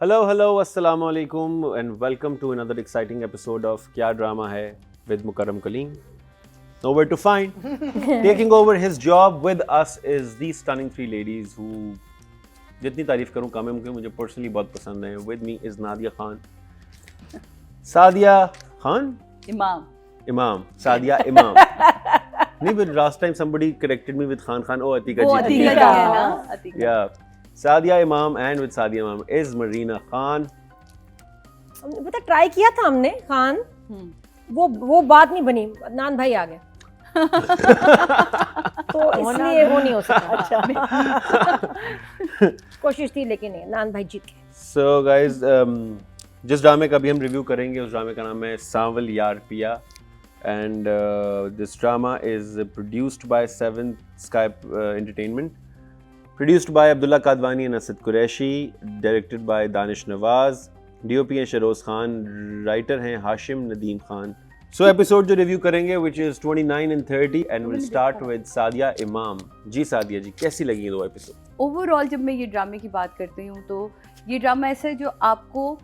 Hello, assalamu alaikum and welcome to another exciting episode of Kya Drama Hai with Mukarram Kaleem. Nowhere to find. Taking over his job with us is these stunning three ladies who जितनी तारीफ करूं कम है, मुझे personally बहुत पसंद है. With me is Nadia Khan, Sadia Khan, Imam, Sadia Imam. नहीं, but last time somebody corrected me with Khan. Oh, Atika ji. Atika. Yeah. Sadia Imam and with Sadia Imam is Marina Khan. पता try किया था हमने खान, वो बात नहीं बनी. नान भाई आ गए तो इसलिए वो नहीं हो सका. अच्छा कोशिश थी लेकिन नहीं, नान भाई जीत गए. So guys, जिस ड्रामे का भी हम रिव्यू करेंगे उस ड्रामे का नाम है सांवल यार पिया and this drama is produced by Seventh Sky Entertainment, produced by Abdullah Kadwani and Asad Qureshi, directed by Danish Nawaz, DOP है शरोज खान, writer हैं हाशिम नदीम खान. So episode जो रिव्यू करेंगे which is 29 and 30 and we'll start with Sadia Imam. जी सादिया जी, कैसी लगी ये दो episode? Overall जब मैं ये ड्रामे की बात करती हूँ तो ये ड्रामा ऐसा है जो आपको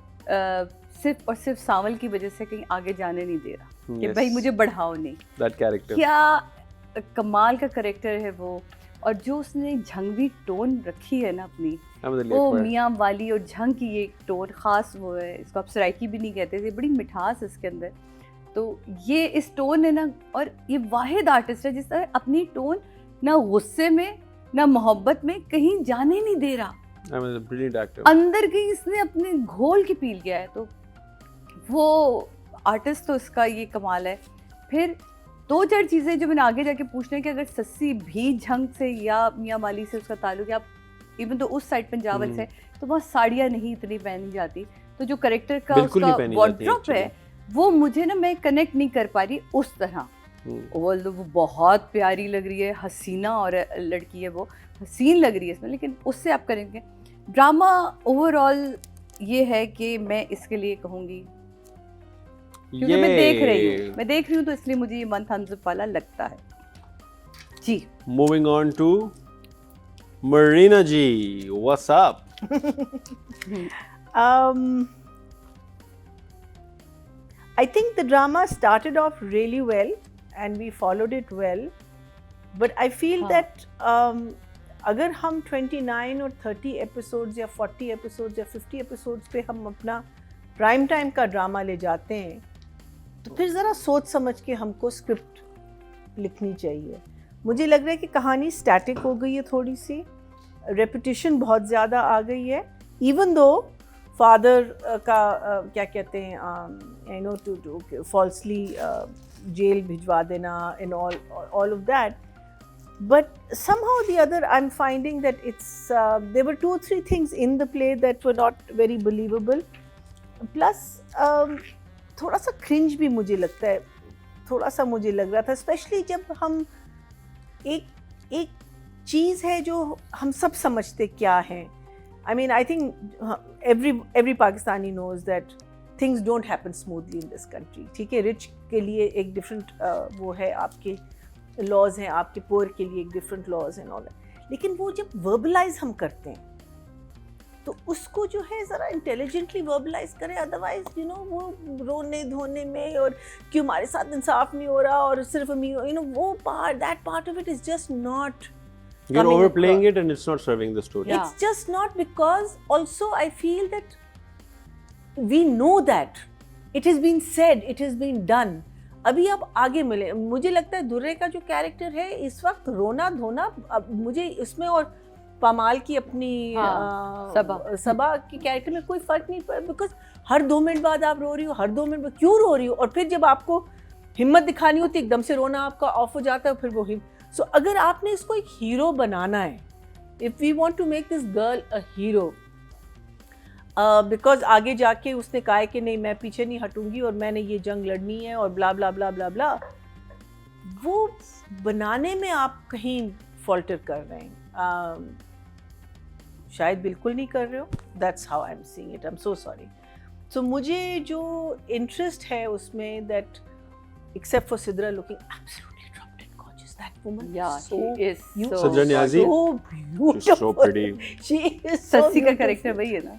सिर्फ और सिर्फ सांवल की वजह से कहीं आगे जाने नहीं दे रहा कि भाई मुझे बढ़ाओ नहीं. That character. क्या कमाल का कैरेक्टर है वो, और जो उसने झंगवी टोन रखी है ना अपनी, वो मियाँ वाली और झंग की ये टोन खास वो है. इसको आप सराइकी भी नहीं कहते थे, बड़ी मिठास है इसके अंदर. तो ये इस टोन है ना, और ये वाहिद आर्टिस्ट है जिस तरह अपनी टोन ना गुस्से में ना मोहब्बत में कहीं जाने नहीं दे रहा. अंदर कहीं इसने अपने घोल के पी लिया है. तो वो आर्टिस्ट तो इसका ये कमाल है. फिर दो चार चीज़ें जो मैंने आगे जाके पूछना है कि अगर सस्सी भी झंग से या मियाँ माली से उसका ताल्लुक, या इवन तो उस साइड पंजाब से, तो वहाँ साड़ियाँ नहीं इतनी पहनी जाती. तो जो करेक्टर का उसका वार्डरोब है वो मुझे ना, मैं कनेक्ट नहीं कर पा रही उस तरह. वो बहुत प्यारी लग रही है, हसीना और लड़की है, वो हसीन लग रही है इसमें, लेकिन उससे आप करेंगे. ड्रामा ओवरऑल ये है कि मैं इसके लिए कहूँगी क्योंकि मैं देख रही हूँ तो इसलिए मुझे ये मन थम्स अप वाला लगता है जी. Moving on to Marina ji, what's up? I think the drama started off really well and we followed it well, but I feel that अगर हम 29 और 30 एपिसोड्स या 40 एपिसोड्स या 50 एपिसोड्स पे हम अपना प्राइम टाइम का ड्रामा ले जाते हैं तो फिर ज़रा सोच समझ के हमको स्क्रिप्ट लिखनी चाहिए. मुझे लग रहा है कि कहानी स्टैटिक हो गई है, थोड़ी सी रेपिटेशन बहुत ज़्यादा आ गई है. इवन दो फादर का क्या कहते हैं, I know to falsely jail भिजवा देना and all of that, but somehow the other I'm finding that it's there were 2-3 things in the play that were not very believable. Plus थोड़ा सा cringe भी मुझे लगता है, थोड़ा सा मुझे लग रहा था, स्पेशली जब हम एक चीज़ है जो हम सब समझते क्या है. I mean, I think every Pakistani knows that things don't happen smoothly in this country. ठीक है, रिच के लिए एक डिफरेंट वो है, आपके लॉज हैं, आपके पुअर के लिए एक डिफरेंट लॉज हैं ऑल. लेकिन वो जब वर्बलाइज हम करते हैं तो उसको जो है ज़रा इंटेलिजेंटली वर्बलाइज करें. अदरवाइज वो रोने धोने में और क्यों हमारे साथ इंसाफ नहीं हो रहा और सिर्फ वो part, that part of it is just not. You're overplaying it and it's not serving the story. It's just not, because also I feel that we know that it has been said, it has been done. अभी अब आगे मिले. मुझे लगता है दुर्रे का जो character है इस वक्त रोना धोना, अब मुझे इसमें और पामाल की अपनी सबा की कैरेक्टर में कोई फ़र्क नहीं पड़ा, बिकॉज हर 2 मिनट बाद आप रो रही हो, हर 2 मिनट बाद क्यों रो रही हो, और फिर जब आपको हिम्मत दिखानी होती एकदम से रोना आपका ऑफ हो जाता है, फिर वो सो अगर आपने इसको एक हीरो बनाना है, if we want to make this girl a hero, because आगे जाके उसने कहा है कि नहीं मैं पीछे नहीं हटूंगी और मैंने ये जंग लड़नी है और ब्ला ब्ला ब्ला ब्ला ब्ला, वो बनाने में आप कहीं फॉल्टर कर रहे हैं. शायद बिल्कुल नहीं कर रहे हो. That's how I am seeing it. I am so sorry. So मुझे जो इंटरेस्ट है उसमें, that except for Sidra looking absolutely dropped in gorgeous, that woman Yeah, so she is so Sadra Niazi, so beautiful. she's so pretty. She is so Shashi का beautiful. Character वही है ना.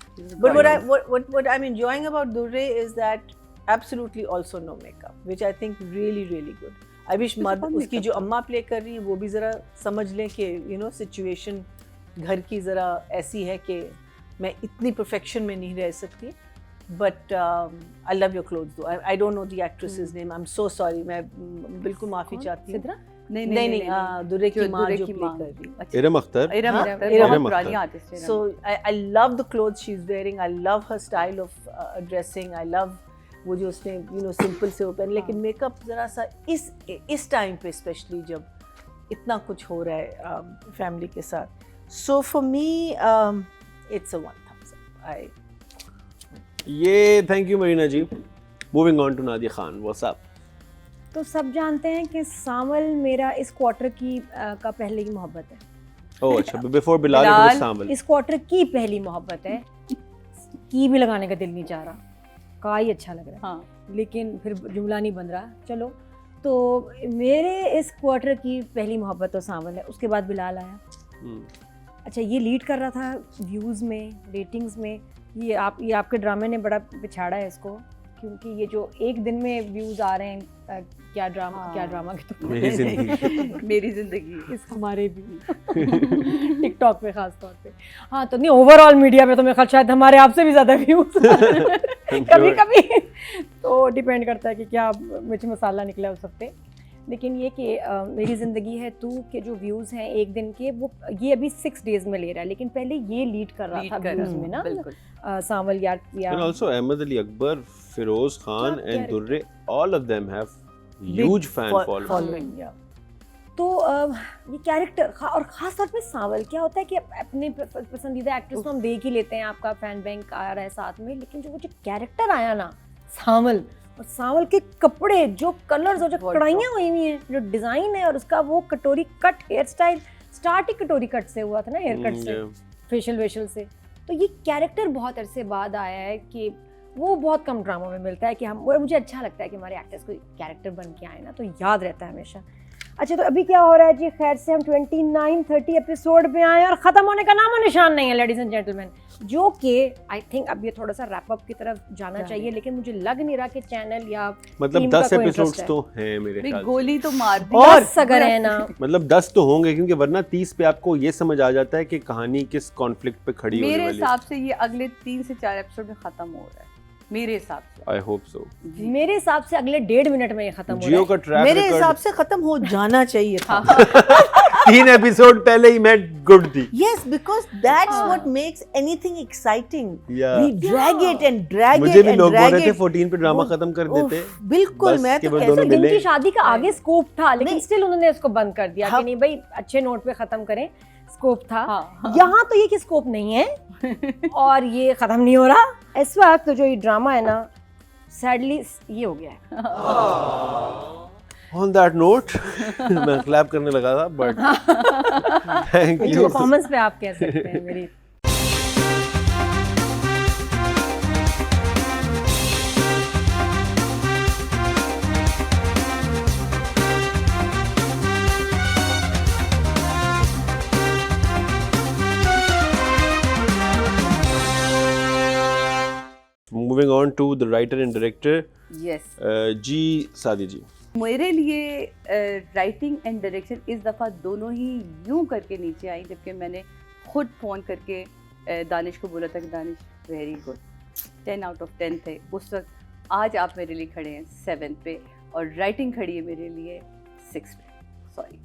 But what I'm enjoying about Durre is that absolutely also no makeup, which I think really good. I wish उसकी जो अम्मा play कर रही है वो भी ज़रा समझ लें कि you know situation घर की ज़रा ऐसी है कि मैं इतनी perfection में नहीं रह सकती. But I love your clothes though. I don't know the actress's name. I'm so sorry. मैं बिल्कुल माफ़ी चाहती हूँ. नहीं दुर्रे की माँ जो प्ले कर रही है. इरम अख्तर. बहुत पुरानी आर्टिस्ट है. So I love the clothes she's wearing. I love her style of dressing. I love वो जो उसने you know simple से वो पहन, लेकिन मेकअप ज़रा सा इस टाइम पे स्पेशली जब इतना कुछ हो रहा है फैमिली के साथ. So for me it's a 1 thumbs up. ये thank you Marina ji. Moving on to Nadia Khan. What's up? तो सब जानते हैं कि सावल मेरा इस क्वार्टर की का पहले की मोहब्बत है. ओह अच्छा, बिफोर बिलाल इट वाज सावल. इस क्वार्टर की पहली मोहब्बत है. की भी लगाने का दिल नहीं चाह रहा, का ही अच्छा लग रहा है. हाँ. लेकिन फिर जुमला नहीं बन रहा. चलो, तो मेरे इस क्वार्टर की पहली मोहब्बत तो सावल है. उसके बाद बिलाल आया. अच्छा, ये लीड कर रहा था व्यूज़ में, रेटिंग्स में. ये आपके ड्रामे ने बड़ा पिछाड़ा है इसको, क्योंकि ये जो एक दिन में व्यूज़ आ रहे हैं, क्या ड्रामा के तो मेरी जिंदगी इस हमारे भी टिकटॉक पे खास तौर पे. हाँ, तो नहीं ओवरऑल मीडिया में तो मेरे ख्याल शायद हमारे आपसे भी ज़्यादा व्यूज़ कभी तो डिपेंड करता है कि क्या मिर्च मसाला निकला उस हफ्ते. लेकिन ये कि मेरी ज़िंदगी है तू के जो व्यूज़ हैं एक दिन के, वो ये अभी 6 डेज़ में ले रहा है, लेकिन पहले ये लीड कर रहा था व्यूज़ में ना. सावल यार किया. And also Ahmed Ali Akbar, Feroz Khan and Durre, all of them have huge fan following. तो ये कैरेक्टर और ख़ास तौर पे सावल, क्या होता है कि अपने पसंदीदा एक्ट्रेस को हम देख ही लेते हैं, आपका फैन बैंक आ रहा है साथ में, लेकिन जो वो जो कैरेक्टर आया ना सावल, और सावल के कपड़े, जो कलर्स और जो कढ़ाइयाँ हुई हुई हैं, जो डिज़ाइन है, और उसका वो कटोरी कट हेयर स्टाइल, स्टार्ट ही कटोरी कट से हुआ था ना, हेयर कट से, फेशियल वेशियल से. तो ये कैरेक्टर बहुत अरसे बाद आया है कि वो बहुत कम ड्रामों में मिलता है कि हम, और मुझे अच्छा लगता है कि हमारे एक्टर्स कोई कैरेक्टर बन के आए ना, तो याद रहता है हमेशा. अच्छा, तो अभी क्या हो रहा है जी? खैर से हम 29-30 एपिसोड पे आए और ख़त्म होने का नाम और निशान नहीं है लेडीज़ एंड जेंटलमैन, जो कि आई थिंक अब ये थोड़ा सा रैप अप की तरफ जाना चाहिए, लेकिन मुझे लग नहीं रहा कि चैनल या मतलब 10 एपिसोड्स तो हैं मेरे ख्याल से. गोली तो मार दी. और 10 अगर है ना, मतलब 10 तो होंगे, क्योंकि वरना 30 पे आपको ये समझ आ जाता है कि कहानी किस कॉन्फ्लिक्ट पे खड़ी होने वाली है. मेरे हिसाब से ये अगले 3 से 4 एपिसोड में खत्म हो रहा है, मेरे हिसाब से. I hope so. मेरे हिसाब से अगले 1.5 मिनट में ये खत्म हो जियो का ट्रैक मेरे हिसाब से खत्म हो जाना चाहिए था. 3 एपिसोड पहले ही मैं गुड थी. Yes, because that's what makes anything exciting. Yeah. We drag it and drag मुझे it भी and लोग बोल drag रहे थे it. 14 पे ड्रामा खत्म कर देते. बिल्कुल, मैं तो केवल दोनों दिन मिले. की शादी का आगे स्कोप था, लेकिन स्टिल उन्होंने इसको बंद कर दिया कि नहीं भाई, अच्छे नोट पे खत्म करें. स्कोप था. यहाँ तो ये कि स्कोप नहीं है और ये खत्म नहीं हो रहा इस वक्त. तो जो ये ड्रामा है ना, सैडली ये हो गया है. On that note, मैं क्लैप करने लगा था, but thank you. परफॉर्मेंस पे आप कह सकते हैं मेरी. Moving on to the writer and director. Yes. जी सादी जी. मेरे लिए राइटिंग एंड डायरेक्शन इस दफ़ा दोनों ही यूं करके नीचे आई, जबकि मैंने खुद फ़ोन करके दानिश को बोला था कि Danish very good, 10 out of 10 थे उस वक्त. आज आप मेरे लिए खड़े हैं 7 पे, और राइटिंग खड़ी है मेरे लिए 6 पे. Sorry.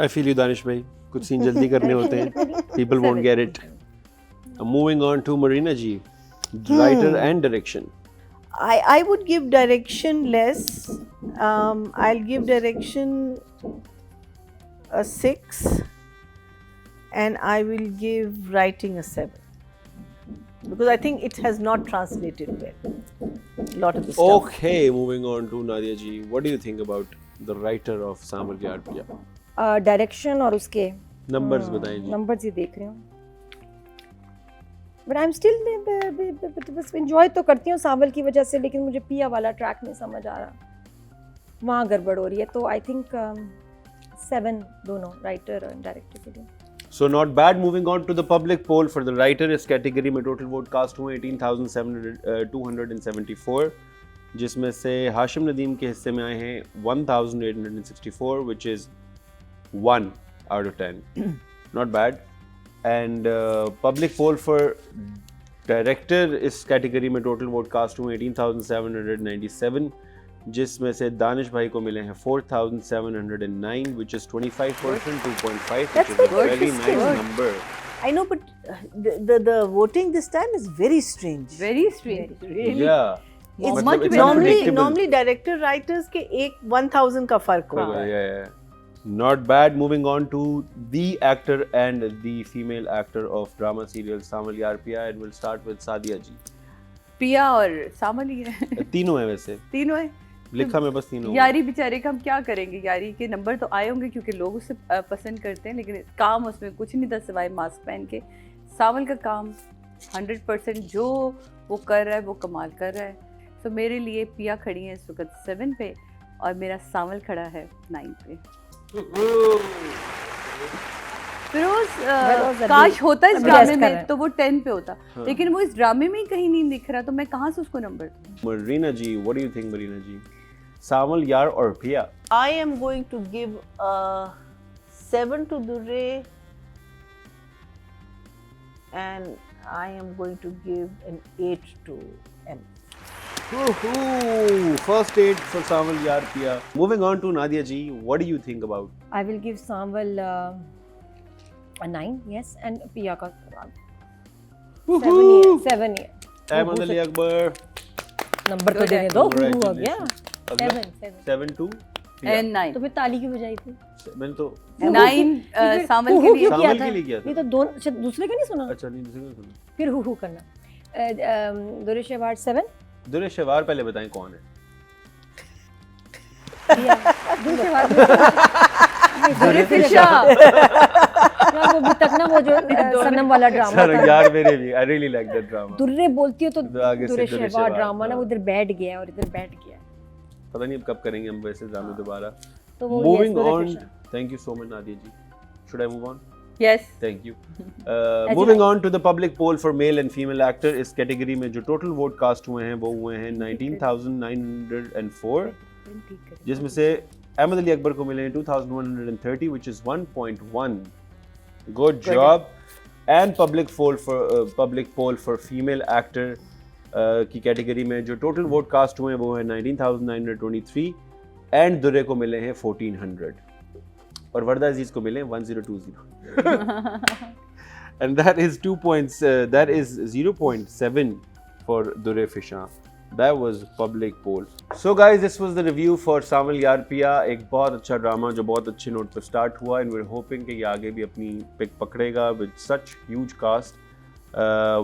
I feel you, Danish भाई. कुछ सीन जल्दी करने होते हैं. People won't get it. Moving on to Marina ji, writer and direction. I would give direction less. I'll give direction a 6, and I will give writing a 7, because I think it has not translated well. A lot of the stuff. Okay, moving on to Nadia ji. What do you think about the writer of Samal Ki Aartiya? Direction और उसके Numbers बताएं जी. Numbers ही देख रही हूँ, but I am still बस enjoy तो करती हूँ सावल की वजह से, लेकिन मुझे पिया वाला ट्रैक नहीं समझ आ रहा. वहाँ गड़बड़ हो रही है। तो आई थिंक 7 दोनों राइटर और डायरेक्टर के लिए। So not bad. Moving on to the public poll for the writer is category में total vote cast हुए 18,274, जिसमें से हाशिम नदीम के हिस्से में आए हैं 1,864, which is 1 out of 10. Not bad. And public poll for director इस category में total vote cast हुए 18,797, जिसमें से दानिश भाई को मिले हैं 4,709, which is 25%, 2.5, which is a very nice number. I know, but the voting this time is very strange. Very strange. Really? Yeah. It's मतलब much it's better. unpredictable. Normally director writers के एक 1,000 का फर्क होगा. Yeah. Not bad. Moving on to the actor and the female actor of drama serial Samal Yaar Piya, and we'll start with Sadia ji. पिया और सामल ही है। तीनों हैं वैसे, तीनों है। लिखा में बस तीनों। यारी बेचारे का हम क्या करेंगे, यारी के नंबर तो आए होंगे क्योंकि लोग उसे पसंद करते हैं, लेकिन काम उसमें कुछ नहीं था सिवाय मास्क पहन के। सावल का काम 100% जो वो कर रहा है वो कमाल कर रहा है। तो मेरे लिए पिया खड़ी है इस वक्त 7 पे और मेरा सावल खड़ा है 9 पे। फिरोज काश होता इस ड्रामे में तो वो 10 पे होता, लेकिन वो इस ड्रामे में ही कहीं नहीं दिख रहा, तो मैं कहाँ से उसको नंबर दूँ। मरीना जी, what do you think, Marina जी? सावल यार और पिया? I am going to give a 7 to Durre, and I am going to give an 8 to M. First 8 for Samal Yaar Piya. Moving on to Nadia ji, what do you think about? I will give Samal a 9, yes, and Piya ka 7 year. Ahmed Ali Akbar. Number तो देने दो, हो गया 7 to and 9। तो फिर ताली क्यों बजाई थी? मैंने तो 9 सामल के लिए सामल के लिए किया था। नहीं तो दूसरे का नहीं सुना? अच्छा नहीं, दूसरे का सुना। फिर हु करना। दुर्रे शेवार 7। दुर्रे शेवार पहले बताएं कौन है? दुर्रे शेवार दुर्रे फिशा वो भी तक ना वो जो सनम वाला ड्रामा सर यार मेरे भी I really like that drama. दुर्रे बोलती हो तो आगे से दुर्रे दुर्रे शेवार शेवार, ड्रामा ना हाँ। उधर बैठ गया और इधर बैठ गया। पता नहीं अब कब करेंगे हम वैसे ड्रामे दोबारा। तो वो Moving दुर्रे on, फिशा। thank you so much Nadia ji. Should I move on? Yes। Thank you. Moving on to the public poll for male and female actor इस कैटेगरी में जो टोटल वोट कास्ट हुए हैं वो हुए हैं 19,904, जिसमें से अहमद अली अकबर को मिले हैं 2,130, which is 1.1. Good job. And public poll for female actor की कैटेगरी में जो टोटल वोट कास्ट हुए हैं वो है 19,923, एंड दुर्रे को मिले हैं 1,400 और वर्दा अजीज को मिले 1020 and that is 0.7 for Durre Fishan. That was public poll. So guys, this was the review for Samal Yaar Piya, एक बहुत अच्छा ड्रामा जो बहुत अच्छे नोट पर स्टार्ट हुआ, and we're hoping कि ये आगे भी अपनी पिक पकड़ेगा with such huge cast.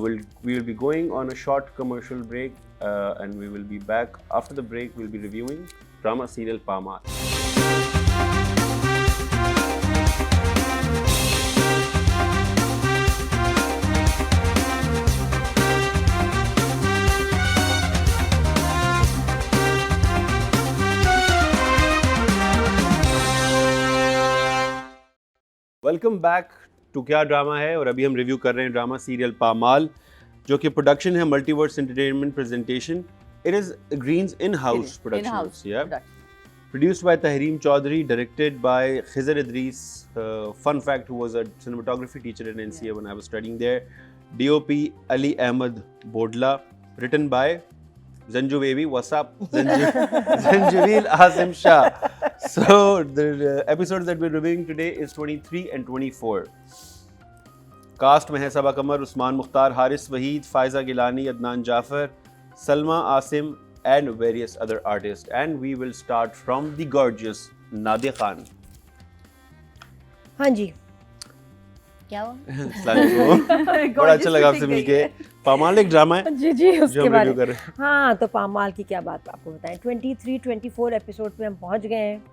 We will be going on a short commercial break and we will be back. After the break, we'll be reviewing drama serial Paamal. Welcome back to क्या drama है, और अभी हम review कर रहे हैं drama serial पामाल, जो कि प्रोडक्शन है multiverse entertainment presentation. It is greens in house productions, या produced by Tahreem Chaudhary, directed by Khizr Idris. Fun fact, who was a cinematography teacher in NCA when I was studying there. DOP Ali Ahmed Bodla. Written by Zanju Baby, what's up? Zanjaveel Asim Shah. So the episodes that we're reviewing today is 23 and 24. Cast में है सबा कमर, Usman Mukhtar, Haris Waheed, Faiza Gilani, Adnan Jafar, Salma Asim and various other artists. And we will start from the gorgeous Nadia Khan. हाँ जी, क्या हुआ? बड़ा अच्छा लगा आपसे मिलके. पामाल एक ड्रामा है जी जो उसके हम बारे रिव्यू कर रहे हैं. हाँ, तो पामाल की क्या बात आपको बताएं. 23-24 एपिसोड पे हम पहुंच गए हैं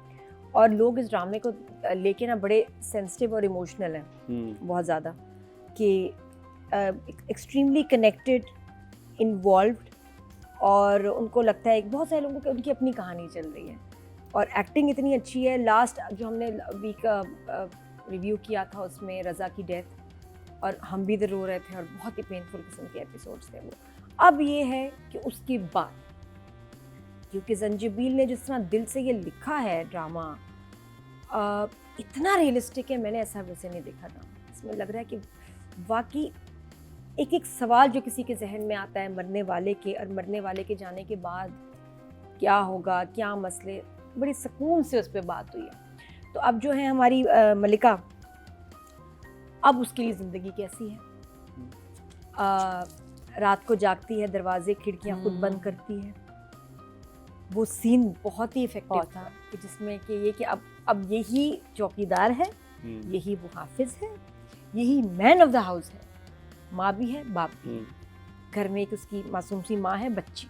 और लोग इस ड्रामे को लेके ना बड़े सेंसिटिव और इमोशनल हैं बहुत ज़्यादा, कि एक्सट्रीमली कनेक्टेड, इन्वॉल्व्ड, और उनको लगता है कि बहुत सारे लोगों की उनकी अपनी कहानी चल रही है. और एक्टिंग इतनी अच्छी है। लास्ट जो हमने वीक रिव्यू किया था उसमें रज़ा की डेथ, और हम भी इधर रो रहे थे और बहुत ही पेनफुल किस्म के एपिसोड्स थे वो। अब ये है कि उसके बाद, क्योंकि जंजीबील ने जिस तरह दिल से ये लिखा है ड्रामा, इतना रियलिस्टिक है, मैंने ऐसा वैसे नहीं देखा था। इसमें लग रहा है कि वाकई एक एक सवाल जो किसी के जहन में आता है मरने वाले के, और मरने वाले के जाने के बाद क्या होगा, क्या मसले, बड़ी सुकून से उस पर बात हुई है। तो अब जो है हमारी मलिका, अब उसके लिए ज़िंदगी कैसी है। रात को जागती है, दरवाजे खिड़कियां खुद बंद करती है। वो सीन बहुत ही इफेक्टिव था कि जिसमें कि ये कि अब यही चौकीदार है, यही वो हाफिज है, यही मैन ऑफ द हाउस है। माँ भी है, बाप भी है, घर में एक उसकी मासूम सी माँ है, बच्ची।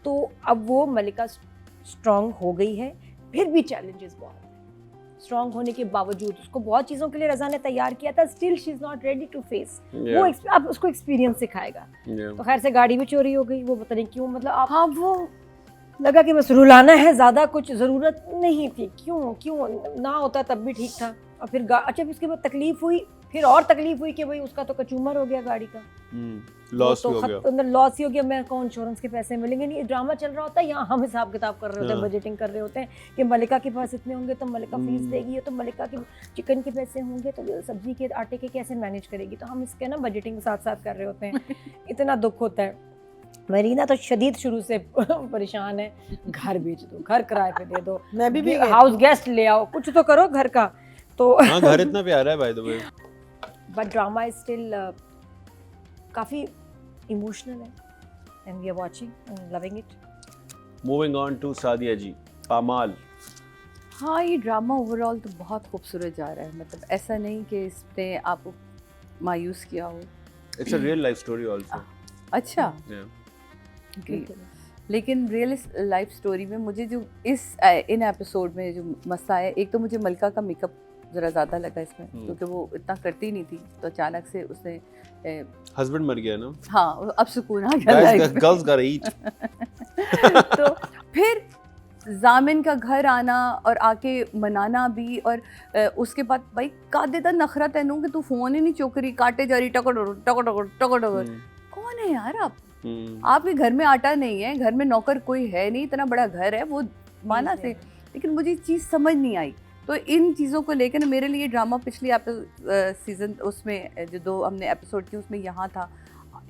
तो अब वो मलिका स्ट्रांग हो गई है, फिर भी चैलेंजेस बहुत हैं। स्ट्रांग होने के बावजूद उसको बहुत चीज़ों के लिए रज़ा ने तैयार किया था, still she is not ready to face. वो अब उसको एक्सपीरियंस सिखाएगा। तो खैर से गाड़ी भी चोरी हो गई, वो पता नहीं क्यों, मतलब आप, हाँ, वो लगा कि बस रुलाना है, ज़्यादा कुछ ज़रूरत नहीं थी। क्यों ना होता तब भी ठीक था। और फिर अच्छा, उसके बाद तकलीफ हुई, फिर और तकलीफ हुई कि भाई उसका तो कचूमर हो गया गाड़ी का, लॉस तो हो गया, अंदर लॉस ही हो गया। मैं कौन इंश्योरेंस के पैसे मिलेंगे नहीं। ड्रामा चल रहा होता है, यहाँ हम हिसाब किताब कर रहे होते हैं, बजटिंग कर रहे होते हैं कि मलिका के पास इतने होंगे तो मलिका फीस देगी, तो मलिका के चिकन के पैसे होंगे तो सब्जी के आटे के कैसे मैनेज करेगी। तो हम इसके ना बजटिंग साथ साथ कर रहे होते हैं। इतना दुख होता है। मरीना तो शदीद शुरू से परेशान है, घर बेच दो, घर किराए पे दे दो, मैं भी हाउस गेस्ट ले आओ, कुछ तो करो घर का। तो हाँ, घर इतना प्यारा है by the way, but drama is still काफ़ी इमोशनल है, and we are watching and loving it. Moving on to Sadia ji, Pamaal. हाँ, ये ड्रामा ओवरऑल तो बहुत खूबसूरत जा रहा है। मतलब ऐसा नहीं कि इसने आपको मायूस किया हो। It's a real life story also. अच्छा, लेकिन रियल लाइफ स्टोरी में मुझे जो इन एपिसोड में जो मसला है, एक तो मुझे मलिका का मेकअप ज़रा ज़्यादा लगा इसमें, क्योंकि वो इतना करती नहीं थी, तो अचानक से उसने हस्बैंड मर गया ना। हाँ, अब सुकून आ गया। गर्ल्स गॉट ईट। तो फिर जामिन का घर आना और आके मनाना भी, और उसके बाद भाई का देता नखरा तेनू कि तू फोन ही नहीं चुक रही, काटे जा रही, टको कौन है यार आप? आपके घर में आटा नहीं है, घर में नौकर कोई है नहीं, इतना बड़ा घर है, वो माना से। लेकिन मुझे ये चीज़ समझ नहीं आई। तो इन चीज़ों को लेकर ना मेरे लिए ड्रामा पिछली सीज़न उसमें जो 2 हमने एपिसोड की उसमें यहाँ था,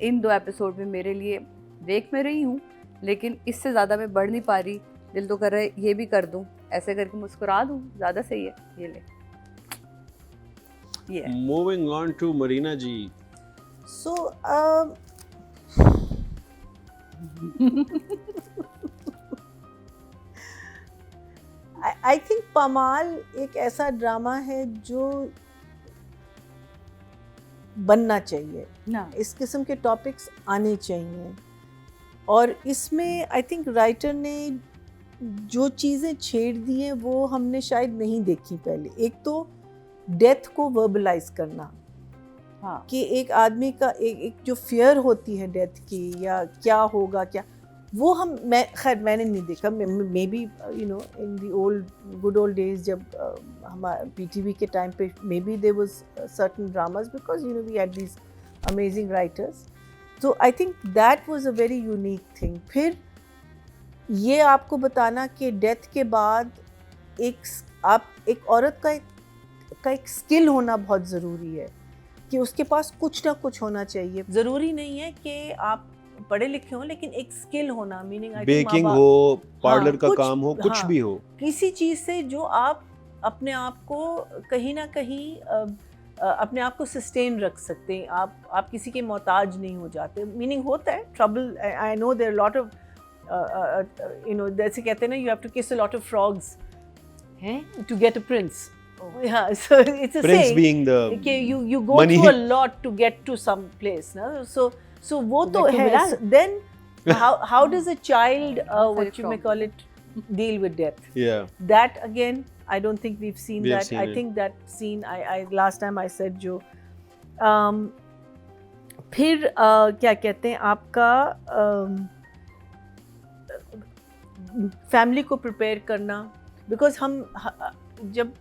इन 2 एपिसोड में मेरे लिए देख में रही हूँ, लेकिन इससे ज़्यादा मैं बढ़ नहीं पा रही। दिल तो कर रहा है ये भी कर दूँ, ऐसे करके मुस्कुरा दूँ, ज़्यादा सही है। ये ले, ये moving on to Marina ji. So I think Paamal एक ऐसा ड्रामा है जो बनना चाहिए ना, इस किस्म के टॉपिक्स आने चाहिए। और इसमें आई थिंक राइटर ने जो चीज़ें छेड़ दी हैं वो हमने शायद नहीं देखी पहले। एक तो डेथ को वर्बलाइज करना, हाँ, कि एक आदमी का एक जो फियर होती है डेथ की, या क्या होगा क्या, वो खैर मैंने नहीं देखा। Maybe you know in the good old days जब हमारे पीटीवी के टाइम पे maybe there was certain dramas because you know we had these amazing writers. तो I think that was a very unique thing. फिर ये आपको बताना कि डेथ के बाद एक औरत का एक स्किल होना बहुत ज़रूरी है, कि उसके पास कुछ ना कुछ होना चाहिए। ज़रूरी नहीं है कि आप पढ़े लिखे हो, लेकिन एक स्किल होना, मीनिंग बेकिंग हो, पार्लर का काम हो, कुछ भी हो, किसी चीज़ से जो आप अपने आप को कहीं ना कहीं अपने आप को सस्टेन रख सकते हैं। आप किसी के मोहताज नहीं हो जाते। मीनिंग होता है trouble, I know there lot of you know, जैसे कहते हैं ना, you have to kiss a lot of frogs to get a prince. Yeah, so it's a prince saying, being the कि you go money. through a lot to get to some place, na? So वो तो है। Then how does a child what you may call it deal with death? Yeah. That again, I don't think we've seen that. Seen I it. think that scene I last time I said जो फिर क्या कहते हैं आपका family को prepare करना, because हम जब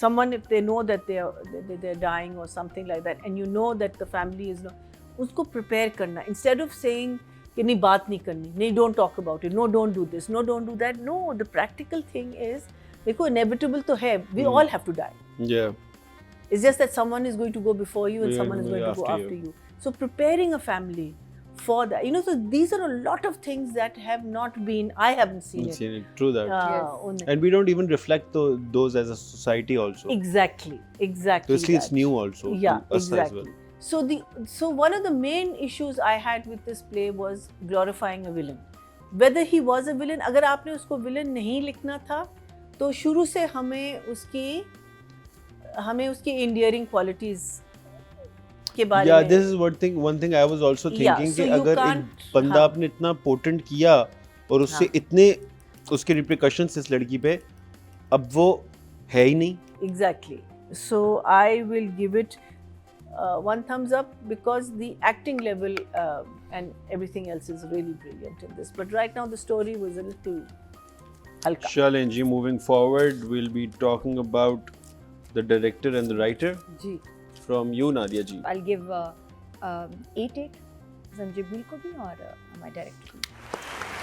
someone, if they know that they're dying or something like that, and you know that the family is not, उसको prepare करना, instead of saying कि नहीं बात नहीं करनी, नहीं don't talk about it, no don't do this, no don't do that. No, the practical thing is देखो inevitable तो है, we all have to die. Yeah. It's just that someone is going to go before you and someone is going to go after you. So preparing a family for that, so these are a lot of things that have not been, I haven't seen it. True that. Yes. And we don't even reflect those as a society also. Exactly. So it's new also. Yeah, to us exactly. As well. So one of the main issues I had with this play was glorifying a villain. Whether he was a villain, अगर आपने उसको villain नहीं लिखना था, तो शुरू से हमें उसकी endearing qualities के बारे में. Yeah, this is one thing I was also thinking कि अगर एक बंदा आपने इतना potent किया और उससे इतने उसके repercussions इस लड़की पे, अब वो है ही नहीं. Exactly. So I will give it one thumbs up because the acting level and everything else is really brilliant in this. But right now the story was a little halka. Shalenji, moving forward, we'll be talking about the director and the writer. Ji. From you, Nadia ji. I'll give 8 Zanjabil को भी और my director को.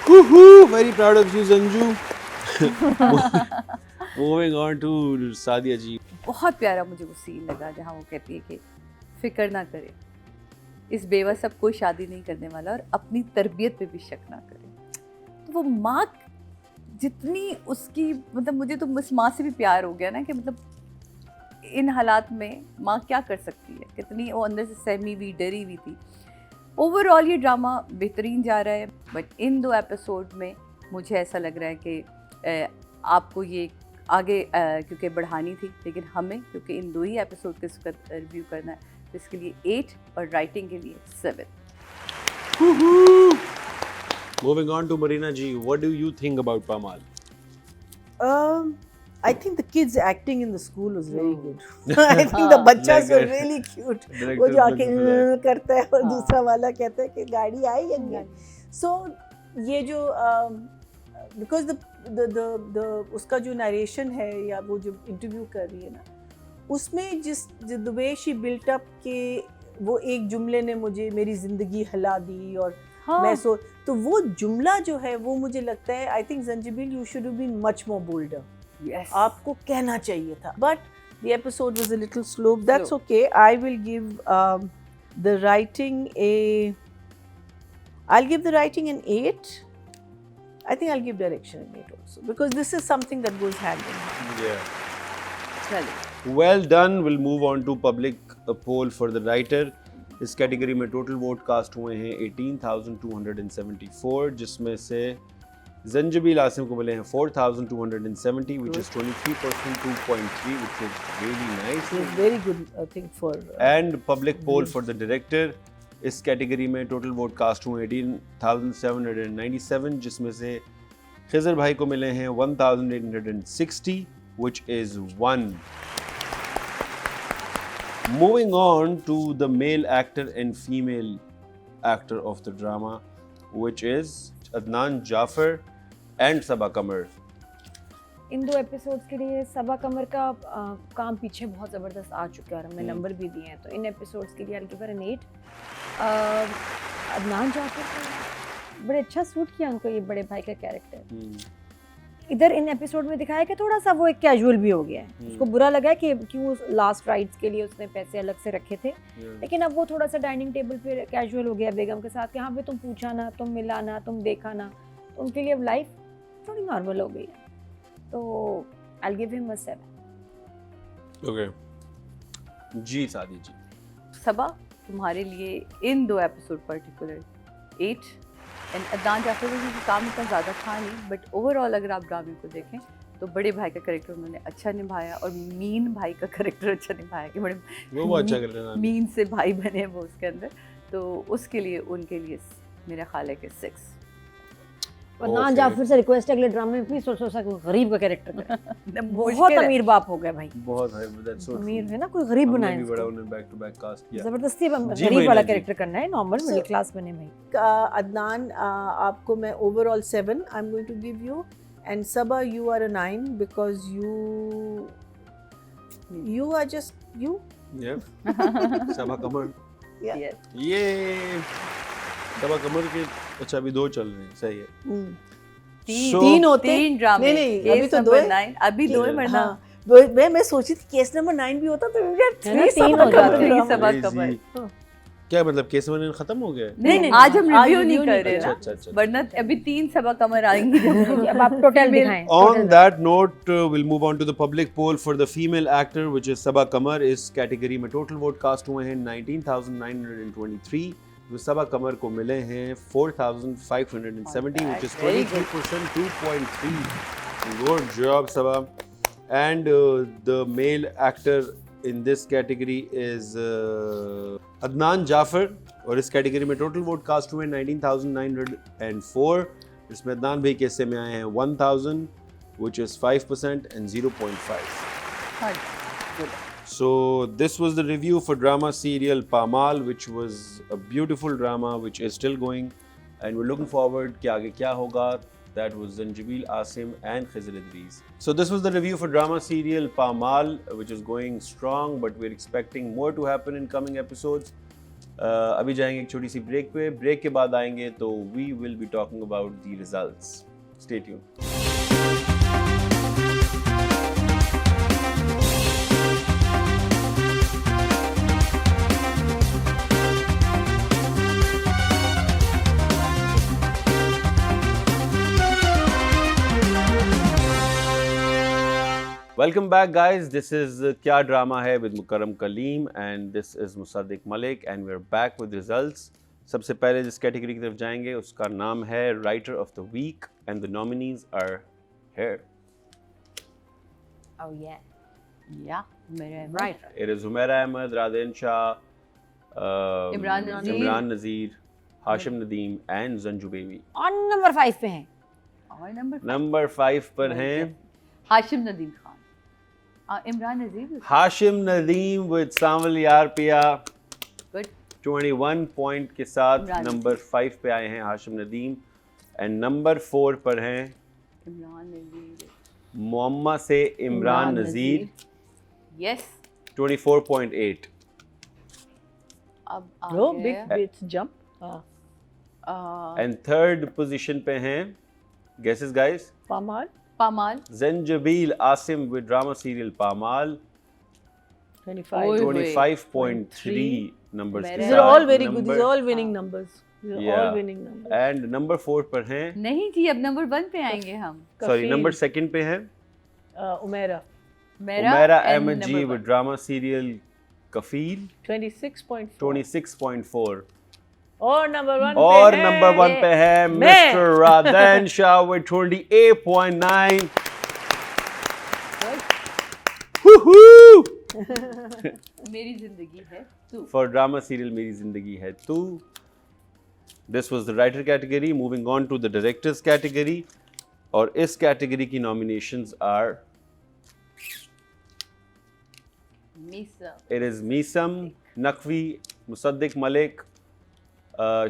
Woohoo! Very proud of you, Zanju. Moving on to Sadia ji. बहुत प्यारा मुझे वो scene लगा जहाँ वो कहती है कि फिक्र ना करे, इस बेवस अब कोई शादी नहीं करने वाला और अपनी तरबियत पे भी शक ना करे. तो वो माँ जितनी उसकी, मतलब मुझे तो उस माँ से भी प्यार हो गया ना कि मतलब इन हालात में माँ क्या कर सकती है, कितनी वो अंदर से सहमी हुई, डरी हुई थी. ओवरऑल ये ड्रामा बेहतरीन जा रहा है, बट इन 2 एपिसोड में मुझे ऐसा लग रहा है कि आपको ये आगे क्योंकि बढ़ानी थी, लेकिन हमें क्योंकि इन 2 ही एपिसोड के इसका रिव्यू करना है, तो इसके लिए 8 और राइटिंग के लिए 7. Moving on to Marina ji, what do you think about Pamal? I think the kids acting in the school was very good. I think the बच्चas were really cute. वो जो आके करता है और दूसरा वाला कहता है कि गाड़ी आई या नहीं. So ये जो because the उसका जो narration है या वो जो interview कर रही है ना, उसमें the way she built up कि वो एक जुमले ने मुझे मेरी जिंदगी हिला दी और मैं तो वो जुमला जो है वो मुझे लगता है, I think Zanjabil, you should have been much more bolder. Yes. आपको कहना चाहिए था. But the episode was a little slow. That's okay. I will give the writing I'll give the writing an 8. I think I'll give direction an 8 also because this is something that goes hand in hand. Yeah. चलिए. Well done. We'll move on to public poll for the writer. इस category में total vote cast हुए हैं 18,274, जिसमें से Zanjabil Asim को मिले हैं 4,270, which is 23%, 2.3, which is really nice. It's very good thing for. And public poll for the director. इस कैटेगरी में टोटल वोट कास्ट हुए 18,797, जिसमें से खिजर भाई को मिले हैं 1,860, which is 1. Moving on to the male actor and female actor of the drama, which is Adnan Jafar and Sabaa Qamar. In 2 episodes के लिए सबा कमर का काम पीछे बहुत ज़बरदस्त आ चुका है और हमने नंबर भी दिए हैं, तो इन एपिसोड्स के लिए I'll give her an 8. Adnan Jafar को बड़े अच्छा सूट किया उनको ये बड़े भाई का कैरेक्टर. इधर इन एपिसोड में दिखाया कि थोड़ा सा वो एक कैजुअल भी हो गया है. उसको बुरा लगा कि क्यों लास्ट राइड्स के लिए उसने पैसे अलग से रखे थे, लेकिन अब वो थोड़ा सा डाइनिंग टेबल पे कैजुअल हो गया बेगम के साथ कि हाँ भाई तुम पूछा ना, तुम मिला ना, तुम देखा ना, तो उनके लिए अब लाइफ थोड़ी नॉर्मल हो गई है. तो I'll give him a 7. Okay. जी सादी जी. सबा तुम्हारे लिए in 2 episode particular 8. And Adnan Jafar का काम इतना ज़्यादा था नहीं, बट ओवरऑल अगर आप ड्रामे को देखें तो बड़े भाई का कैरेक्टर उन्होंने अच्छा निभाया और मीन भाई का कैरेक्टर अच्छा निभाया कि बड़े वो अच्छा कर रहे हैं. मीन से भाई बने वो उसके अंदर, तो उसके लिए उनके लिए मेरा ख्याल है कि 6. अदनान जाफर से रिक्वेस्ट है अगले ड्रामे में प्लीज थोड़ा सा कोई गरीब का कैरेक्टर करें। बहुत अमीर बाप हो गया भाई, बहुत है, that's so अमीर true. है ना, कोई गरीब बनाए हमने भी बड़ा इसको। उन्हें बैक टू बैक कास्ट किया. जबरदस्ती जी गरीब मैंने वाला जी. कैरेक्टर करना है, नॉर्मल मिडिल क्लास बने भाई। अदनान, आपको मैं overall 7 I am going to give you, and Saba you are a 9 because you are just you. Yeah. Saba Qamar. Yeah. Yes. ये सबा कमर के अच्छा अभी 2 चल रहे हैं, सही है. So- तीन होते, तीन ड्रामे, नहीं, केस अभी तो नंबर 2 है। 9, अभी 2 है वरना हाँ, मैं सोची थी केस नंबर 9 भी होता तो यार है ना, 3 तीन हो जाते। Three drama. Saba Crazy. Qamar. क्या मतलब केस वन खत्म हो गया है? नहीं, आज हम आज रिव्यू review नहीं नहीं कर रहे अच्छा, ना, अच्छा, अच्छा. वरना अभी 3 सबा कमर आएंगी। अब आप टोटल दिखाएं। On that note, we'll move on to the public poll for the female actor, which is Sabaa Qamar. इस कैटेगरी में टोटल वोट कास्ट हुए हैं 19,923. जो सबा कमर को मिले हैं 4,570, which is 23%, 2.3. Good job, Sabaa. And the male actor in this category is Adnan Jafar. और इस कैटेगरी में टोटल वोट कास्ट हुए 19,904. इसमें अदनान भाई के हिस्से में आए हैं 1,000, which is 5% and 0.5. So this was the review for drama serial Pamal, which was a beautiful drama which is still going, and we're looking forward कि आगे क्या होगा. That was Zanjabil Asim and Khizr Idris. So this was the review for drama serial Pamal, which is going strong, but we're expecting more to happen in coming episodes. अभी जाएंगे एक छोटी सी break पे. Break के बाद आएंगे तो we will be talking about the results. Stay tuned. Welcome back, guys. This is Kya Drama Hai with Mukarram Kaleem, and this is Musaddiq Malik, and we're back with results. सबसे पहले जिस category की तरफ जाएंगे उसका नाम है Writer of the Week, and the nominees are here. Oh yeah. या मेरे Right. It is Humaira Ahmed, Radin Shah, Imran Nazir. Imran Nazir, Hashim Nadeem, and Zanju Baby. On number 5 पे हैं। और नंबर Number 5 पर हैं हाशिम नदीम खान, इमरान नजीर। Hashim Nadeem with Samal Yaar Piya. Good. 21 point के साथ Imran number 5 पे आए हैं हाशिम नदीम, एंड नंबर 4 पर हैं इमरान नजीर, मोअम्मा से इमरान नज़ीर, यस। 24.8. अब आ Oh, गया big jump. And third position पे हैं, guesses guys, Pamal, पामाल, Zanjabil Asim with drama serial Pamal, 25. Oy. 25.3 numbers के These These are साथ. all very good. These are Number- all winning numbers. These are Yeah. all winning numbers. and number 4 पर हैं, नहीं जी, अब number 1 पे आएंगे हम। sorry, Kafil. number 2 पे हैं Umaira, Umaira and Ahmed ji number with drama serial Kafil, 26.4. 26.4. और number 1 और नंबर 1 पे है मैं। Mister राधन Shah with 28.9. Woohoo! मेरी जिंदगी है तू। For drama serial मेरी जिंदगी है तू. This was the writer category. Moving on to the directors category. और इस category की nominations are, मिसा, it is Misam, Naqvi, Musaddiq Malik,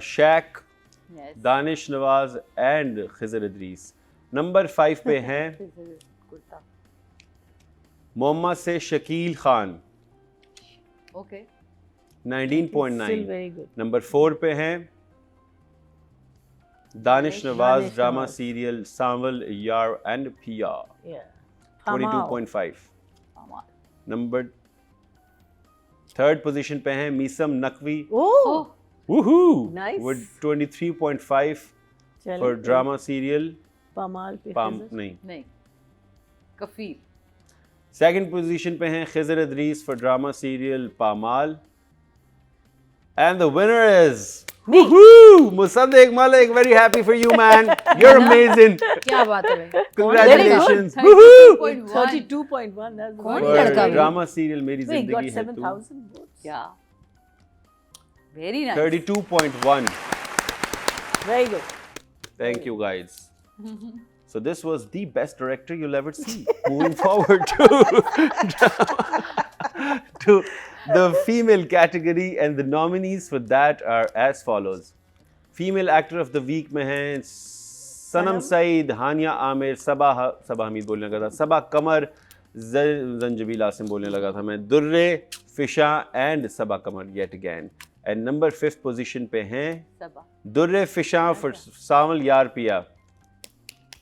Shaq, yes. Danish Nawaz and Khizr Idris. Number 5 पे हैं कुर्ता, मोहम्मद से Shakeel Khan, okay. 19.9. Still very good. Number 4 पे हैं Danish Nawaz, Danish drama Nawaz. Serial सावल यार एंड पिया, Yeah. 22.5. पामाल, नंबर 3rd पोजीशन पे हैं Meesam Naqvi, Oh. Oh, woohoo, Nice. with 23.5 चलो, for drama serial Pamal पे पाम Khizr. नहीं. नहीं, कफील, 2nd पोजीशन पे हैं Khizr Idris for drama serial पामाल, and the winner is woohoo, Musaddiq Malik. Very happy for you, man. You're amazing. क्या बात है भाई। Congratulations. Very Woohoo. good. 32.1. That's कौन good. लड़का For भी? drama serial मेरी So he got जिंदगी है तू, 7,000 votes. या very nice. 32.1. Very good. Thank you, guys. So this was the best director you'll ever see. Moving forward to the female category, and the nominees for that are as follows. Female actor of the week में हैं सनम सईद, हानिया आमिर, सबा हमीद बोलने लगा था, सबा कमर, जंजबील आसिम बोलने लगा था मैं, Durre Fishan and Saba Qamar yet again. And number 5th position पे हैं दुर्रे फिशा for सावल यार पिया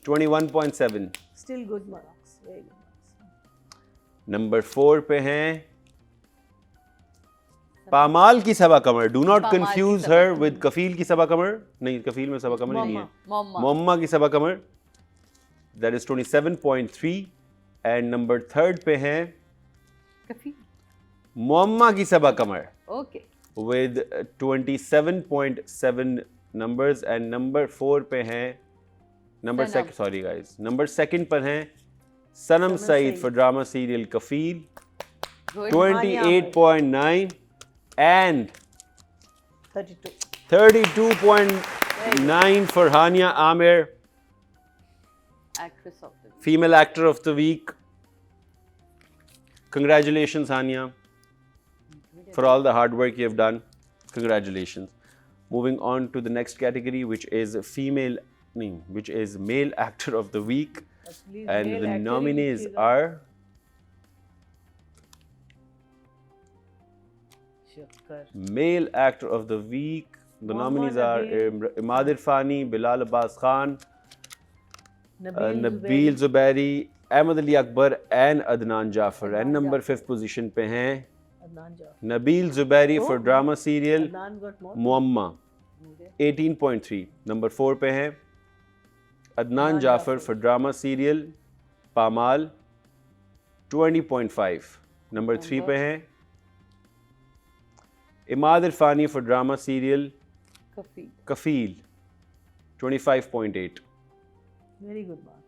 21.7. Still good marks, very good marks. Number 4 पे हैं पामाल की सबा कमर. Do not confuse her with कफील की सबा कमर. नहीं, कफील में सबा कमर नहीं है. मोम्मा की सबा कमर. That is 27.3. And number 3rd पे हैं मोम्मा की सबा कमर. Okay. With 27.7 numbers. And number 4 पे हैं number 2nd पर हैं सनम Saeed for drama serial Kafeel 28.9 and 32.9 for Hania Amir, Actress of the week. female actor of the week. Congratulations, Hania, for all the hard work you have done. Congratulations. Moving on to the next category, which is male actor of the week, and the nominees are male actor of the week. The nominees are Imad Irfani, Bilal Abbas Khan, Nabil Zubairi, Ahmed Ali Akbar and Adnan Jafar. And number 5th position पे हैं Nabil Zubairi for drama serial Muamma 18.3. Number 4 पे हैं Adnan Jafar for drama serial Pamal 20.5. Number 3 पे हैं Imad Irfani for drama serial Kafil 25.8. Very good marks.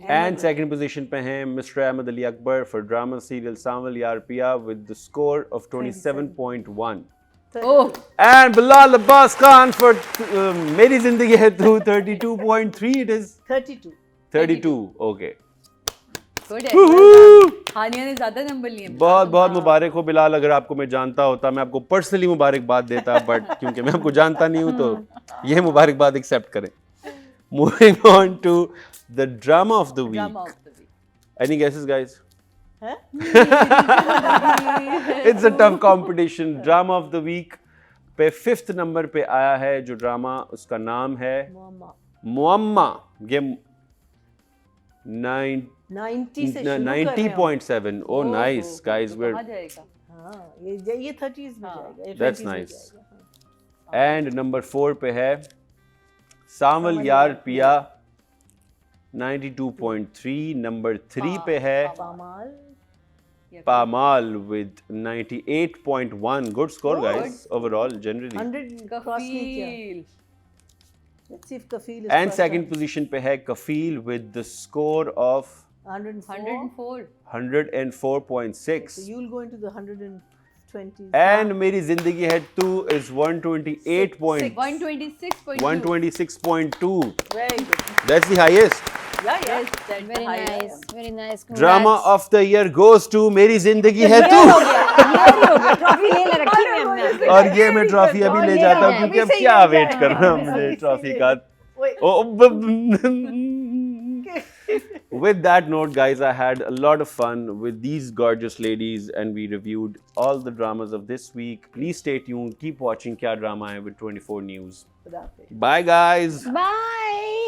And 2nd position पे हैं Mr. Ahmed Ali Akbar for drama serial Samal Yaar Piya with the score of 27.1. Oh. And Bilal Abbas Khan for Meri Zindagi Hai Tu 32.3. It is 32. Okay. Good. हानिया ने ज्यादा number लिए. बहुत बहुत मुबारक हो बिलाल. अगर आपको मैं जानता होता मैं आपको पर्सनली मुबारकबाद देता, बट क्योंकि मैं आपको जानता नहीं हूँ तो यह मुबारकबाद एक्सेप्ट करें. Moving on to the drama of the week. Any guesses, guys? It's a tough competition. Drama of the week पे 5th number पे आया है जो ड्रामा, उसका नाम है मुअम्मा. ये 90.7. Oh, nice, guys. We're ये 30s में जाएगा. That's nice. And number 4 पे है सावल यार पिया 92.3. Number 3 पे है Pamal with 98.1. Good score, guys. Overall, generally. 100 cross नहीं किया. Let's see if Kafil is. And 2nd position पे है Kafil with the score of 104.6. So you'll go into the 120s. And Meri Zindagi Hai Tu is 126.2. Very good. That's the highest. Yeah. Very nice, very nice. Drama of the year goes to Meri Zindagi Hai Tu. Trophy ले रखी है हमने. और ये मैं trophy अभी ले जाता हूँ क्योंकि अब क्या वेट करना मुझे ट्रॉफी का. With that note, guys, I had a lot of fun with these gorgeous ladies and we reviewed all the dramas of this week. Please stay tuned. Keep watching Kya Drama Hai with 24 News. Bye, guys. Bye.